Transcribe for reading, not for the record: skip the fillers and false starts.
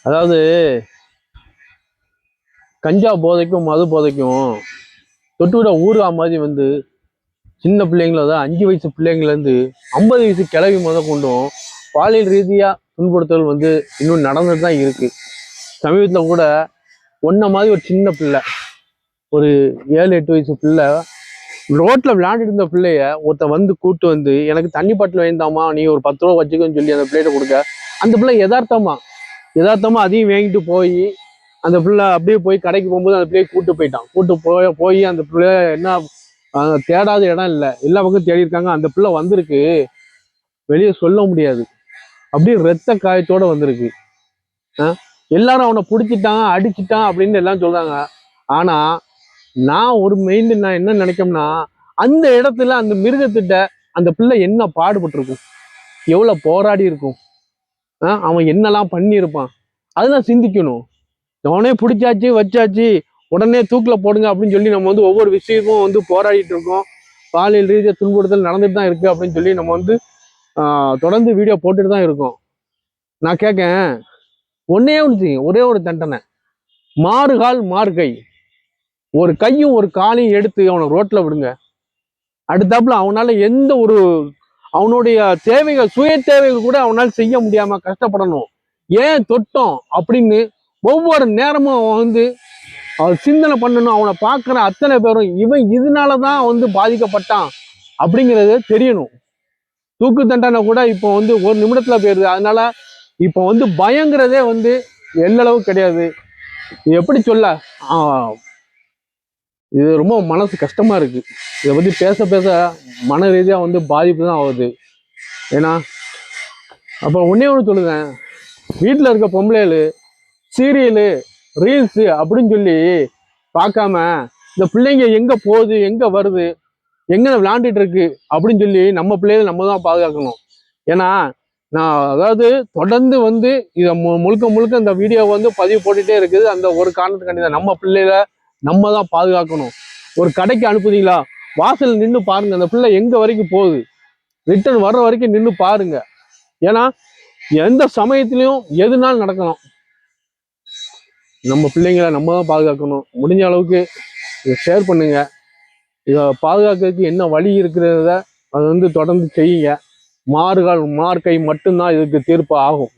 அதாவது கஞ்சா போதைக்கும் மது போதைக்கும் தொட்டுவிட ஊறுகா மாதிரி வந்து சின்ன பிள்ளைங்கள தான் 5 வயசு பிள்ளைங்கள்லேருந்து 50 வயசு கிளவி கொண்டும் பாலியல் ரீதியாக துன்புறுத்தல் வந்து இன்னும் நடந்துட்டு தான் இருக்கு. சமீபத்தில் கூட மாதிரி ஒரு சின்ன பிள்ளை, ஒரு 7-8 வயசு பிள்ளை ரோட்ல விளையாண்டுட்டு இருந்த பிள்ளைய ஒருத்த வந்து கூட்டு வந்து எனக்கு தண்ணி பாட்டில் வேண்டாமா, நீ ஒரு 10 ரூபா வச்சுக்கன்னு சொல்லி அந்த பிள்ளைகிட்ட கொடுக்க, அந்த பிள்ளை யதார்த்தமா அதையும் வாங்கிட்டு போய் அந்த பிள்ளை அப்படியே போய் கடைக்கு போகும்போது அந்த பிள்ளையை கூட்டு போயிட்டான். போய் அந்த பிள்ளை என்ன தேடாத இடம் இல்லை, எல்லா பக்கம் தேடி இருக்காங்க. அந்த பிள்ளை வந்திருக்கு, வெளியே சொல்ல முடியாது, அப்படியே ரத்த காயத்தோட வந்திருக்கு. எல்லாரும் அவனை பிடிச்சிட்டான் அடிச்சுட்டான் அப்படின்னு எல்லாம் சொல்றாங்க. ஆனா நான் ஒரு நான் என்ன நினைக்கோம்னா, அந்த இடத்துல அந்த மிருகத்திட்ட அந்த பிள்ளை என்ன பாடுபட்டிருக்கும், எவ்வளவு போராடி இருக்கும், அவன் என்னெல்லாம் பண்ணியிருப்பான், அதெல்லாம் சிந்திக்கணும். அவனே பிடிச்சாச்சு வச்சாச்சு உடனே தூக்கில போடுங்க அப்படின்னு சொல்லி நம்ம வந்து ஒவ்வொரு விஷயமும் வந்து போராடிட்டு இருக்கோம். பாலியல் ரீதியாக துன்புறுத்தல் நடந்துட்டு தான் இருக்கு அப்படின்னு சொல்லி நம்ம வந்து தொடர்ந்து வீடியோ போட்டுட்டு தான் இருக்கோம். நான் கேட்கேன், ஒரே ஒரு தண்டனை, மாறுகால் மார்கை, ஒரு கையும் ஒரு காலையும் எடுத்து அவனை ரோட்ல விடுங்க. அடுத்தாப்புல அவனால எந்த ஒரு அவனுடைய தேவைகள், சுய தேவைகள் கூட அவனால் செய்ய முடியாம கஷ்டப்படணும். ஏன் தொட்டோம் அப்படின்னு ஒவ்வொரு நேரமும் அவன் வந்து சிந்தனை பண்ணணும். அவனை பார்க்குற அத்தனை பேரும் இவன் இதனாலதான் வந்து பாதிக்கப்பட்டான் அப்படிங்கிறது தெரியணும். தூக்கு தண்டனை கூட இப்போ வந்து ஒரு நிமிடத்துல போயிருது. அதனால இப்போ வந்து பயங்கிறதே வந்து எல்லளவு கிடையாது. எப்படி சொல்ல, இது ரொம்ப மனசு கஷ்டமா இருக்கு. இதை பத்தி பேச மன ரீதியா வந்து பாதிப்பு தான் ஆகுது. ஏன்னா அப்ப ஒன்னே ஒன்று சொல்லுவேன், வீட்டில் இருக்க பொம்பளைகள் சீரியலு ரீல்ஸு அப்படின்னு சொல்லி பார்க்காம இந்த பிள்ளைங்க எங்க போகுது எங்க வருது எங்க விளையாண்டுட்டு இருக்கு அப்படின்னு சொல்லி நம்ம பிள்ளைகளை நம்ம தான் பாதுகாக்கணும். ஏன்னா நான் அதாவது தொடர்ந்து வந்து இதை முழுக்க இந்த வீடியோ வந்து பதிவு போட்டுட்டே இருக்குது. அந்த ஒரு காரணத்துக்காண்டி தான் நம்ம பிள்ளைகளை நம்ம தான் பாதுகாக்கணும். ஒரு கடைக்கு அனுப்புதீங்களா, வாசல் நின்று பாருங்க, அந்த பிள்ளை எங்க வரைக்கும் போகுது, ரிட்டர்ன் வர்ற வரைக்கும் நின்று பாருங்க. ஏன்னா எந்த சமயத்திலையும் எதுனாலும் நடக்கணும். நம்ம பிள்ளைங்களை நம்ம தான் பாதுகாக்கணும். முடிஞ்ச அளவுக்கு இதை ஷேர் பண்ணுங்க. இதை பாதுகாக்கிறதுக்கு என்ன வழி இருக்கிறத அதை வந்து தொடர்ந்து செய்யுங்க. மார்கை மட்டும்தான் இதுக்கு தீர்ப்பு ஆகும்.